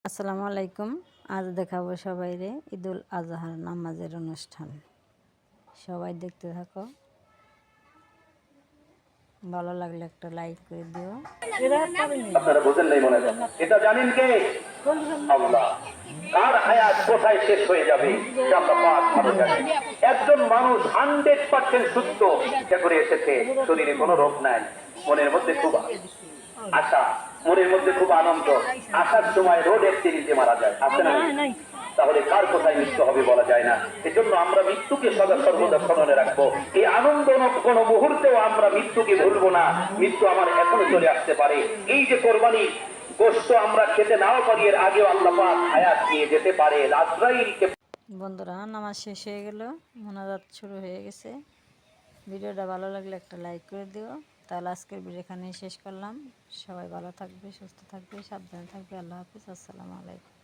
আসসালামু আলাইকুম। আজ দেখাবো সবাইরে ঈদুল আজহার নামাজের অনুষ্ঠান। সবাই দেখতে থাকো, ভালো লাগলে একটা লাইক করে দিও। আপনারা বুঝেন নাই মনে হয়, এটা জানেন কে? আল্লাহ। কার হায়াত কোথায় শেষ হয়ে যাবে আমরা পাক ভালো জানি। একজন মানুষ 100% সুস্থ চিকিৎসা করে এসেছে, শরীরে কোনো রোগ নাই, মনের মধ্যে খুব আশা, মনের মধ্যে খুব আনন্দ। আসার সময় রোড অ্যাক্সিডেন্টে মারা যায়, আছে না? তাহলে কার কোথায় মৃত্যু হবে বলা যায় না। এজন্য আমরা মৃত্যুকে সদা সর্বদা স্মরণে রাখবো। এই আনন্দ কোনো মুহূর্তেও আমরা মৃত্যুকে ভুলবো না। মৃত্যু আমার এখনো চলে আসতে পারে। এই যে কোরবানি গোশত আমরা খেতে নাও পারি, এর আগেও আল্লাহ পাক হায়াত নিয়ে যেতে পারে। আজরাইলকে বন্ধুরা, নামাজ শেষ হয়ে গেল, মোনাজাত শুরু হয়ে গেছে। ভিডিওটা ভালো লাগলে একটা লাইক করে দিও। তাহলে আজকের ভিডিও এখানেই শেষ করলাম। সবাই ভালো থাকবে, সুস্থ থাকবে, সাবধানে থাকবে। আল্লাহ হাফিজ। আসসালামু আলাইকুম।